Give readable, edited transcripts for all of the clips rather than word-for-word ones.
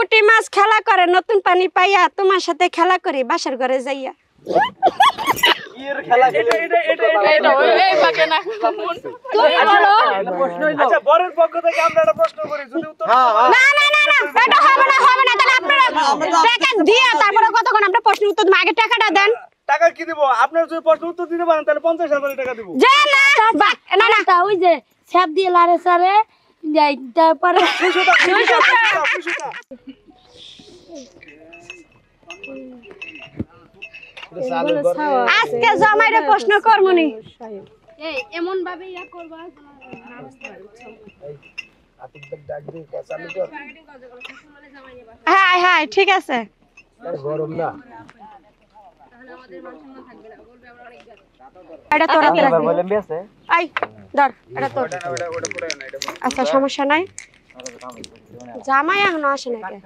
পুঁটি মাছ খেলা করে নতুন পানি পাইয়া তোমার সাথে খেলা করি বাসার ঘরে যাইয়া এর খেলা এটা এই পাকে না তুমি বলো আচ্ছা বরের পক্ষ থেকে আমরা একটা প্রশ্ন করি যদি উত্তর না এটা হবে না তাহলে আপনারা টাকা দিয়া তারপরে কতক্ষণ আমরা প্রশ্ন উত্তর আগে টাকাটা দেন টাকা কি দিব আপনার যদি প্রশ্ন উত্তর দিতে পারেন তাহলে 50,000 টাকা দিব যে না তা ওই যে স্যাপ দিয়ে লারে সারে যাই তারপরে আজকে জামাইরে প্রশ্ন করমুনি এই এমন ভাবে ইয়া করবা হ্যাঁ ঠিক আছে গরম না এটা তোর হাতে রাখ বলেন আছে আই ধর এটা তোর আচ্ছা সমস্যা নাই জামাই এখনো আসে না কে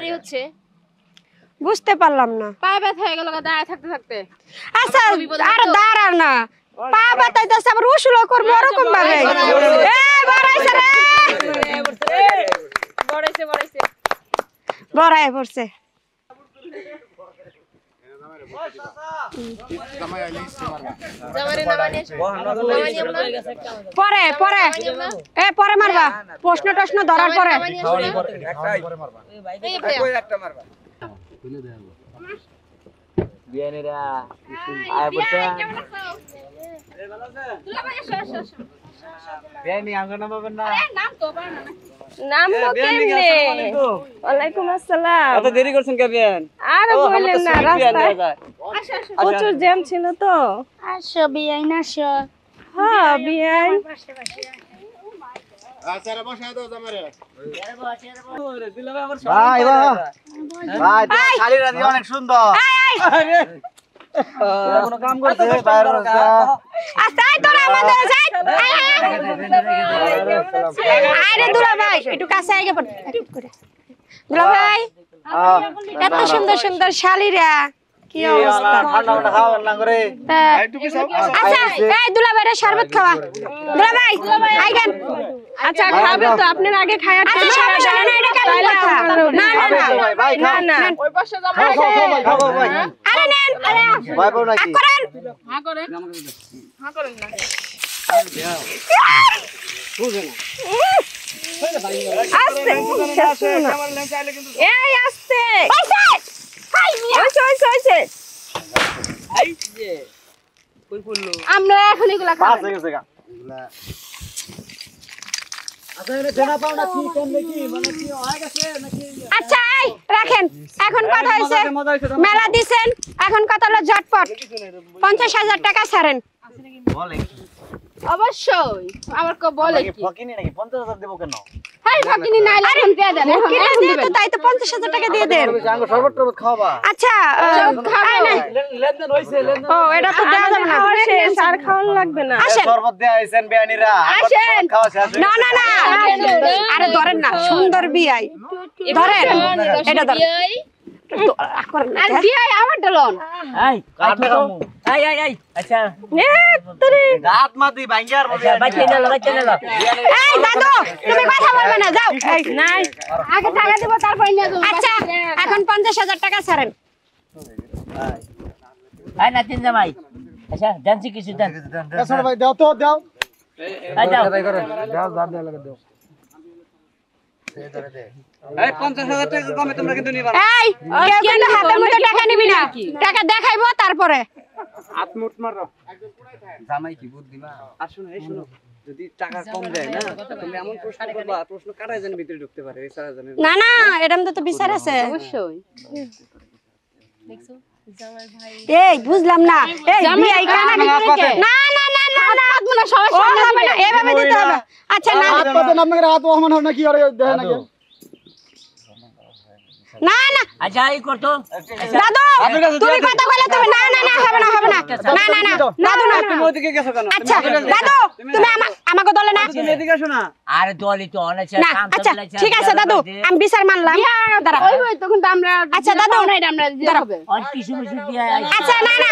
এই হচ্ছে বুঝতে পারলাম না পা ব্যথা হয়ে গেল দাঁড়ায় থাকতে থাকতে আচ্ছা আর দাঁড়া না পা বাতাইতেছে আবার উসুল করব এরকম ভাবে এই বড়াইছে রে বড়াই পড়ছে পরে পরে এ পরে মারবা প্রশ্ন টশ্ন ধরার পরে বিয়ানেরা আয় বলতে বিয়ানি আঙ্গ নাম পাবেন না নাম তো কেমনে ওয়ালাইকুম আসসালাম এত দেরি করছেন কে বিয়ান আর বললেন না রাস্তায় প্রচুর জ্যাম ছিল তো আসো বিয়াই না আসো হ্যাঁ বিয়াই ভাই ভাই ভাই শালিরা দি অনেক সুন্দর আরে কোন কাম করছে বাইরে আচ্ছা আই তোরা আমাদের যাই আরে দুলা ভাই একটু কাছে আইগে পড় দুলা ভাই এত সুন্দর সুন্দর শালিরা কি অবস্থা ঠান্ডা ঠান্ডা খাওয়া না করে আচ্ছা এই দুলা ভাইরা শরবত খাওয়া দুলা ভাই আইগেন আচ্ছা খাবে তো আপনার আগে খায়া আচ্ছা সমস্যা না এটা কেমন কথা না ভাই না না ওই পাশে যাবো খাও ভাই আরে নেন আরে ভাই বল নাকি করেন হ্যাঁ করেন না এই আসতে ওইছে আমরা এখন এগুলা খাবো পাঁচ হয়ে গেছে গা আচ্ছা এটা জানা পাও না কি কেমনে কি মানে কি হয়ে গেছে নাকি আচ্ছা এই রাখেন এখন কথা হইছে মেলা দিছেন এখন কথা হলো ঝটপট 50,000 টাকা ছাড়েন বলে অবশ্যই আমার কো বলে কি কি ফকিনি নাকি 50,000 দেব কেন হাই ফাকিনি নাই এখন দিয়ে দেন এখন কিনে দিয়ে তো তাই তো 50,000 টাকা দিয়ে দেন আঙ্গ শরবত টরবত খাওয়াবা আচ্ছা লেনদেন হইছে লেনদেন ও এটা তো দেওয়া যাবে না শেষ আর খাওয়ান লাগবে না আসেন শরবত দেয়া আইছেন বিয়ানিরা আসেন। খাওয়া শেষ না না না আরে ধরেন না সুন্দর বিয়াই ধরেন এটা ধরেন আর বিয়াই আমার ডলন এই কাটবে কামু এই আচ্ছা দাঁত মাটি ভাঙ্গার বাচ্চা না এই দাদু তুমি কথা বলবে না যাও এই নাই আগে টাকা দেব তারপর নিয়ে যাবো আচ্ছা এখন 50,000 টাকা ছাড়েন আই না তিন জামাই আচ্ছা জানছি কিছু জান ছোট ভাই দাও তো দাও আই দাও দাও দাও দাও লাগা দাও এই 50,000 টাকা কমে তোমরা কিন্তু নিবা এই কেউ কিন্তু হাতের মধ্যে টাকা নিবি না টাকা দেখাইবো তারপরে আত্মুট মারো জামাই কি বুদ্ধিমান আর শুনো এই শুনো যদি টাকা কম দেয় না তুমি এমন প্রশ্ন করবা প্রশ্ন কাটায় যেন ভিতরে ঢুকতে পারে এছাড়া জানেন না না এরকম তো বিচার আছে অবশ্যই এই বুঝলাম না এই বিয়াই কানা না না না না না না মনে সবাই ও হবে না এভাবে দিতে হবে আচ্ছা না আপনাদের হাত ওহমান হবে না কি আর দেখেন নাকি না না আচ্ছা এই করতো দাদু তুমি কথা কইলে তুমি না না না হবে না না না না দাদু না তুমি ওদিকে গেছো কেন আচ্ছা দাদু তুমি আমাকে দলে না তুমি এদিকে আসো না আর দলি তো অনেক না আচ্ছা ঠিক আছে দাদু আমি বিচার মানলাম দাঁড়া ওই তখন তো আমরা আচ্ছা দাদু আমরা দিতে হবে আর কিছু দিয়া আচ্ছা না না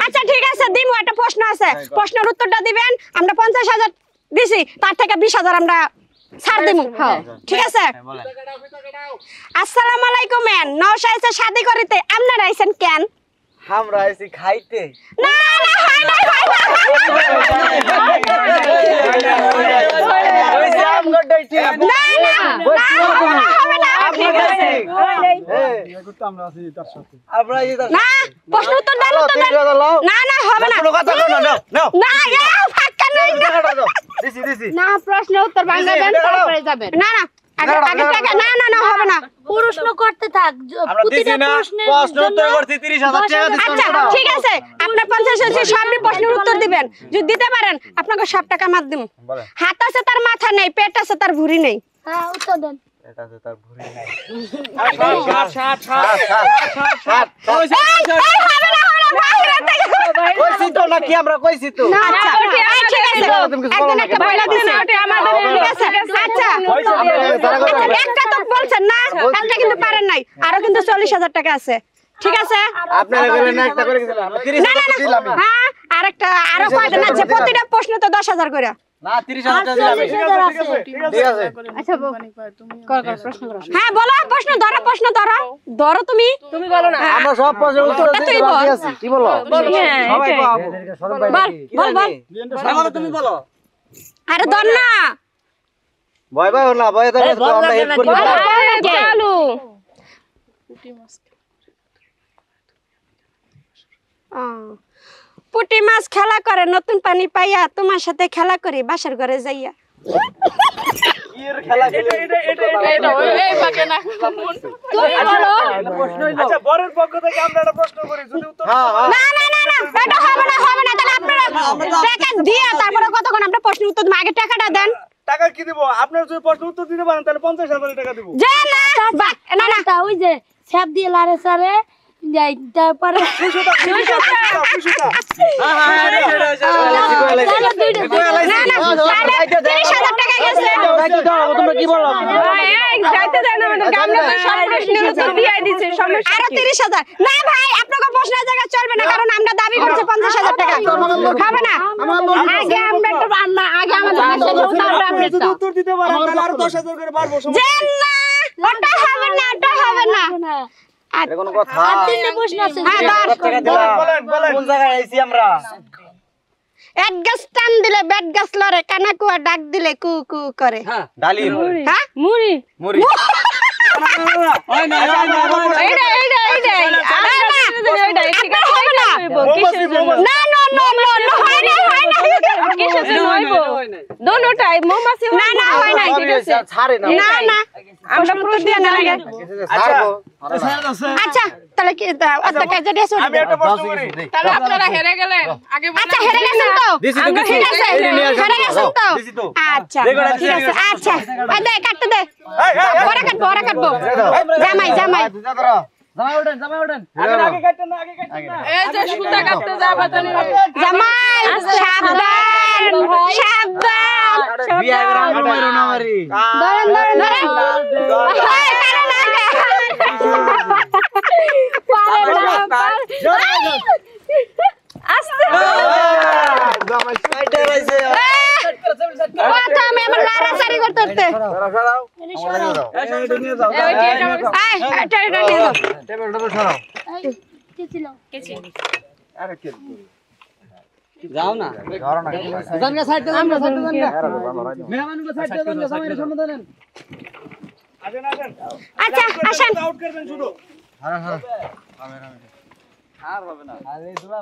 আচ্ছা ঠিক আছে দিমু একটা প্রশ্ন আছে প্রশ্নের উত্তরটা দিবেন আমরা 50,000 দিছি তার থেকে 20,000 আমরা ছাড় দিমু ঠিক আছে আসসালামু আলাইকুম ম্যান নওশা এসে শাদি করিতে আপনারা আইছেন কেন আমরা আইছি খাইতে না না হয় নাই ওইসে আমগডাই ঠিক না না হবে না ঠিক আছে আমরা আছি তার সাথে না প্রশ্ন উত্তর দেন তো না না হবে না কোনো কথা কও না নাও না এ ফাক্কা নাই টাকাটা দাও দিছি না প্রশ্ন উত্তর বাংলা দেন তারপরে যাবেন না না আগে আগে টাকা না না না হবে না প্রশ্ন করতে থাক আমরা দিছি না প্রশ্ন উত্তর করতে 30000 টাকা দিছি আচ্ছা ঠিক আছে আপনি 50 আছে সবই প্রশ্নের উত্তর দিবেন যদি দিতে পারেন আপনাকে সব টাকা মার দিমু হাত আছে তার মাথা নেই পেট আছে তার ভুঁড়ি নেই হ্যাঁ উত্তর দেন এটা তো তার ভুরি নাই কইছি তো নাকি আমরা কইছি তো আচ্ছা ঠিক আছে একদিন একটা বইলা দিছি আমাদের ঠিক আছে আচ্ছা একটা তো বলছেন না একটা কিন্তু পারেন নাই আরো কিন্তু 40000 টাকা আছে ঠিক আছে আপনারা বলেন না একটা করে গেছিলাম আমরা 30000 টাকা দিলাম হ্যাঁ আরেকটা আরো কয়টা না যে প্রতিটা প্রশ্ন তো 10000 করে না 30000 টাকা দিলাম ঠিক আছে আচ্ছা কর প্রশ্ন করো হ্যাঁ বলো প্রশ্ন ধরো তুমি বলো না আমরা সব প্রশ্নের উত্তর দিতে রাজি আছি কি বলো সবাই বল আমারে তুমি বলো আরে ধর না ভয় ভয় না ভয় তো আমরা হেল্প করি চালু পুটি মাছ খেলা করে নতুন পানি পাইয়া তোমার সাথে খেলা করি বাসার ঘরে যাইয়া কি এর খেলা খেলে এটা এই পাকে না তুমি বলো আচ্ছা বরের পক্ষ থেকে আমরা একটা প্রশ্ন করি যদি উত্তর হ্যাঁ না এটা হবে না তাহলে আপনারা টাকা দিয়ে তারপরে কতক্ষণ আমরা প্রশ্ন উত্তর দিই আগে টাকাটা দেন টাকা কি দেব আপনার যদি প্রশ্ন উত্তর দিতে পারেন তাহলে 50000 টাকা দেব যে না না তা ওই যে ছাপ দিয়ে লারে সারে যাই তারপরে তোমরা কি বলো যাইতে দেন আমাদের আমরা তো সব প্রশ্নের উত্তর দিয়েই দিছি সমস্যা আরো 30000 না ভাই আপনাকে প্রশ্নের জায়গা চলবে না কারণ আমরা দাবি করছি 50000 টাকা হবে না আগে আমরা একটু আগে আমাদের কাছে উত্তর আপনি উত্তর দিতে পারেন তাহলে আরো 10000 করে বাড়বো জান না ওটা হবে না এটা কোন কথা তিনটে প্রশ্ন আছে হ্যাঁ টাকা দিলাম বলেন কোন জায়গায় আইছি আমরা এক গাছ টান দিলে বেট গাছ লড়ে কানা কুয়া ডাক দিলে কু কু করে ডালিম হ্যাঁ মুড়ি মুড়ি ওই না এইটা ঠিক আছে হবে না না হয় না কিসের জন্য হইব দোনোটাই মৌমাছি না হয় না ঠিক আছে ছাড়ে না না আমরা প্রশ্ন দিয়ে না লাগে ছাড়বো আচ্ছা তাহলে কি ওটা কাজে দিয়েছো আমি একটা প্রশ্ন করি তাহলে আপনারা হেরে গেলেন আগে আচ্ছা হেরে গেছেন তো দিছি তো ঠিক আছে হেরে গেছেন তো দিছি তো আচ্ছা ঠিক আছে আচ্ছা দে কাটতে দে ওরা কাটবো জামাই জামাই আগে কাটতেন না এই যে সুতা কাটতে যাবা জানি জামাই সাবধান বিয়া করে আমরা মারো না মারি ধরেন আস্তে জামাই সাইডে রাইছে কথা আমি আমার লাড়াচাড়ি করতে সরাও এটা নিয়ে যাও এটা নিয়ে যাও টেবিলটা তো সরাও কি ছিল আরে কে যাও না ধরো না জানগা সাইডে জানগা জানগা মেহমানকে সাইডে জানগা সামনে সামনে দেন আচ্ছা আসেন আউট করবেন শুধু হ্যাঁ আর হবে না আরে দুলা